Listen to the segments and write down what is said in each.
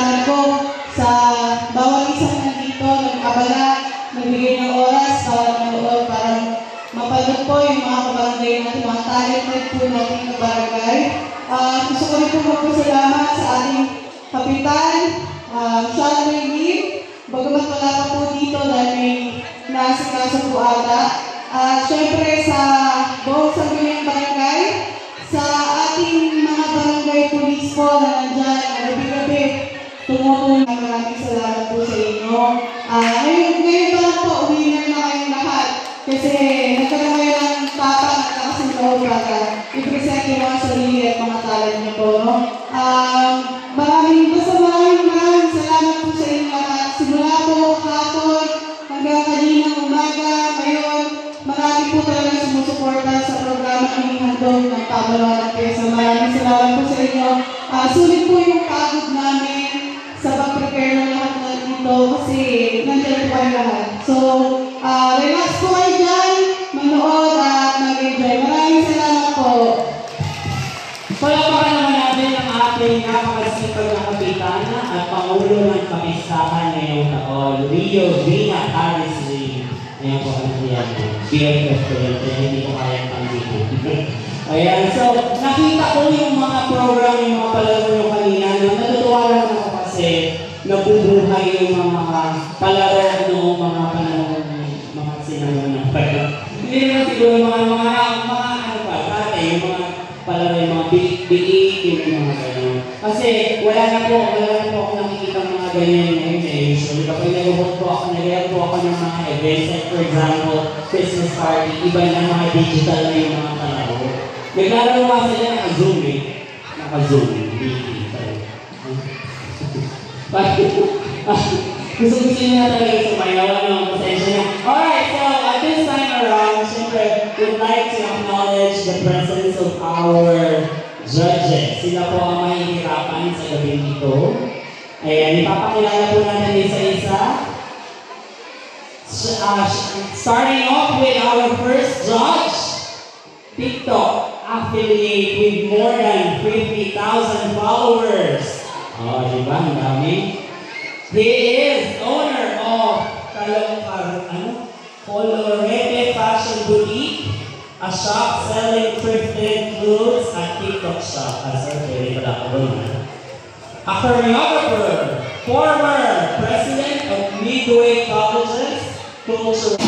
pasasalamat ko sa bawat isang nandito, nag-abala, nagbigay ng oras para manood, para mapanood po yung mga kabarangay natin, mga talented po natin na barangay. Gusto ko rin po magpasalamat sa ating kapitan, Sean Lim, bagamat wala pa po dito dahil may nasikaso po ata. Siyempre sa buong sangguniang barangay, sa ating mga barangay police po na nandyan, na gabi-gabi, tumutulong. Maraming salamat po sa inyo. Ngayon ba lang po, winner na kayong lahat. Kasi nagkaroon kayo ng tapang at nakasunod para i-present yung mga sarili at mga talent niyo po. No? Maraming salamat po sa inyo lahat. Simula po hapon hanggang kaninang umaga, ngayon, marami po talaga sumusuporta sa programa ng handog ng Pabalawan ng Pyesa. Maraming salamat po sa inyo. Sulit po yung pagod namin sa pag-prepare ng lahat na dito kasi nandiyan po kayo lahat. So, relax po kayo dyan, manood at mag-enjoy. Maraming salamat po. Palapakan naman natin ang ating napakasipag na kapitan at Pangulo ng Kapistahan ngayong taon, Rio Vina Harris Lee. Ayan po ang yan. BFF ko yan, kaya hindi ko kaya pang-dito. Ayan, so nakita ko yung mga program, yung mga palaro yung kanina. Natutuwa lang ako kasi nabubuhay yung mga palaro noong mga panahon, mga sinanong ng palaro. Hindi naman siguro yung mga ano pa, dati, yung mga palaro, yung mga biik, yung mga gano'n. Kasi wala na po ako nakikita mga ganyan ngayon eh. Usually, kapag nag-vote po ako, nag-react po ako ng mga events, like for example, Christmas party, iba na mga digital na yung mga palaro. Naglalaro kasi yan, naka-zoom eh. Naka-zoom eh. Gusto niyo na talaga sumayaw, ano, pasensya na. Alright, so at this time around, siyempre, we'd like to acknowledge the presence of our judges. Sila po ang mahihirapan sa gabi dito. Ayan, ipapakilala po natin isa-isa. Starting off with our first judge, TikTok affiliate with more than 50,000 followers. Oh, diba? Ang dami. He is owner of Colorete Fashion Boutique, a shop selling thrifted clothes at TikTok shop. A choreographer, former president of Midway Colleges, cultural.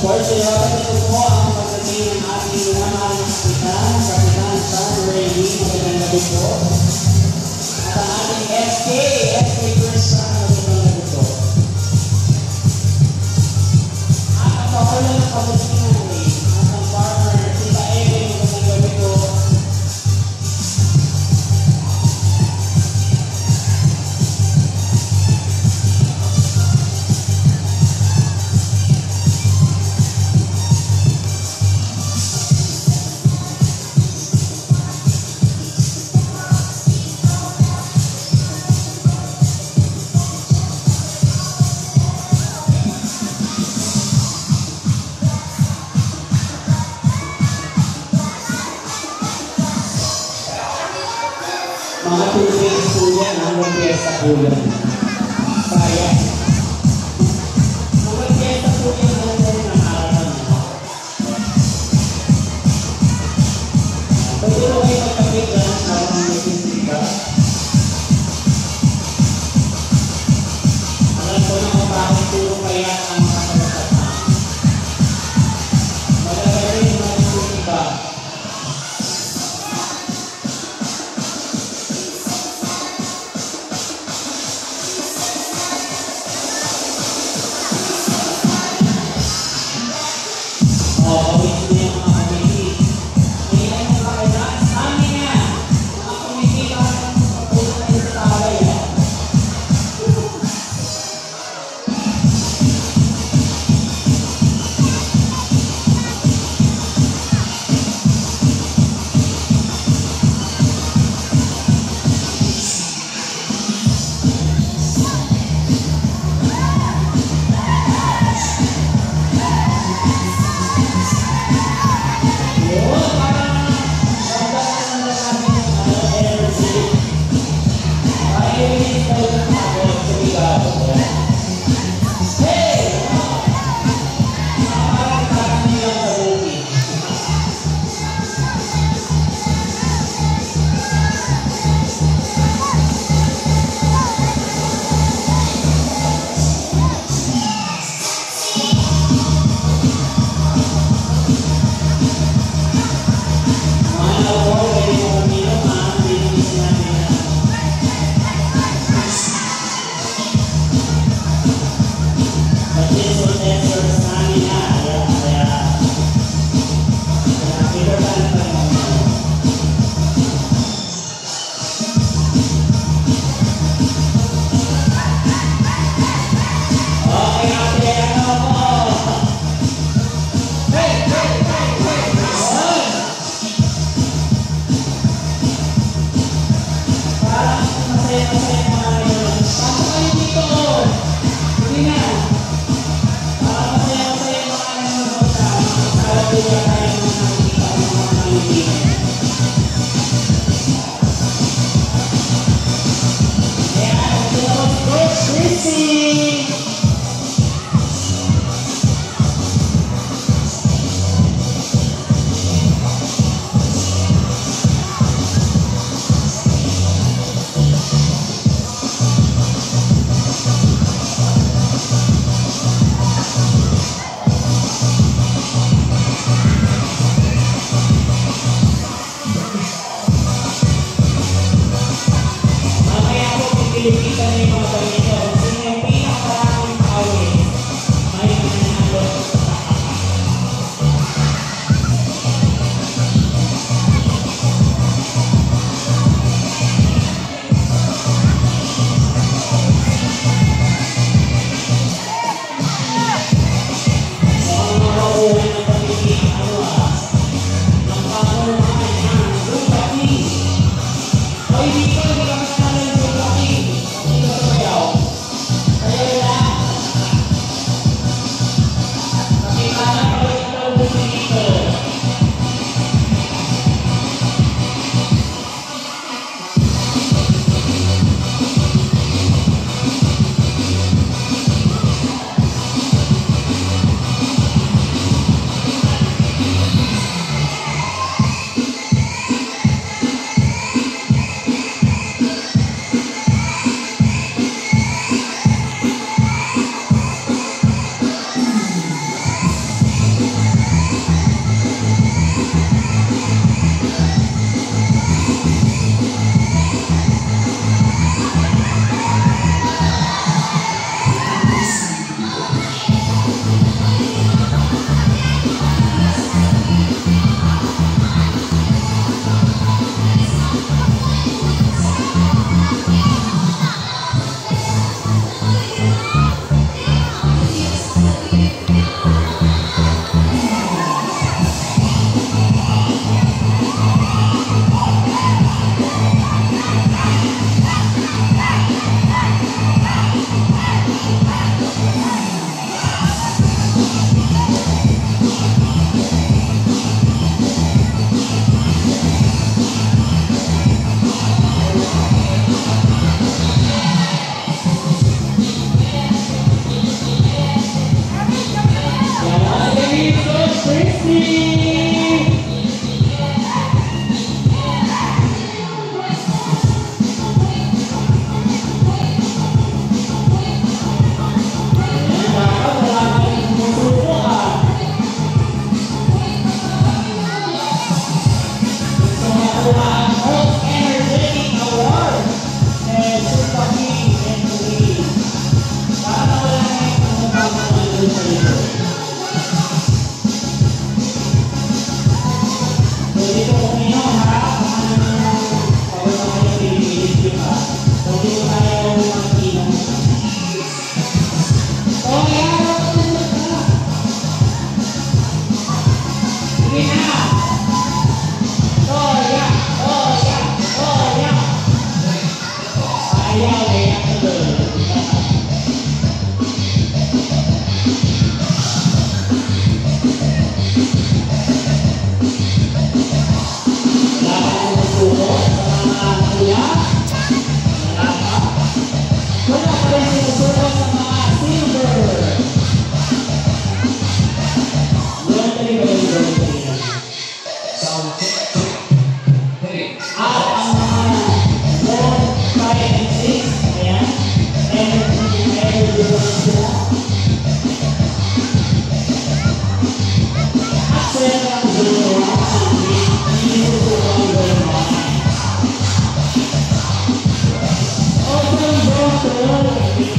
course, dapat ito po ang pagdating ng ating mga mahal na Kapitan San Remy. Magandang gabi po. At ang ating SK Chris San, magandang gabi po. At ang pakulo ng kabutingan at ang partner, Tita Eve, magandang gabi po. Mga 2 days po yan, hanggang fiesta po yan. Kaya. Hanggang fiesta po yan, hanggang ng araw. Pwede mo kayo magkapit dyan sa mga nagsisimba. Alam ko na kung bakit puro kaya ang mga kalapatan. Magagaling yung mga nagsisimba. Kita na yung mga pamilya. Sino yung pinaka natin sinusuot sa mga silver. Voluntary ba yung voluntary na? Sound check. Hey. At ang mga 4, 5, and 6, ayan. Energy sila. At sila ang zero 1, hindi sinusuot ang zero 1. Open door to all of the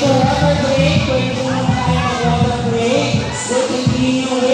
Water break, pwede po naman tayo mag-water break. So, continue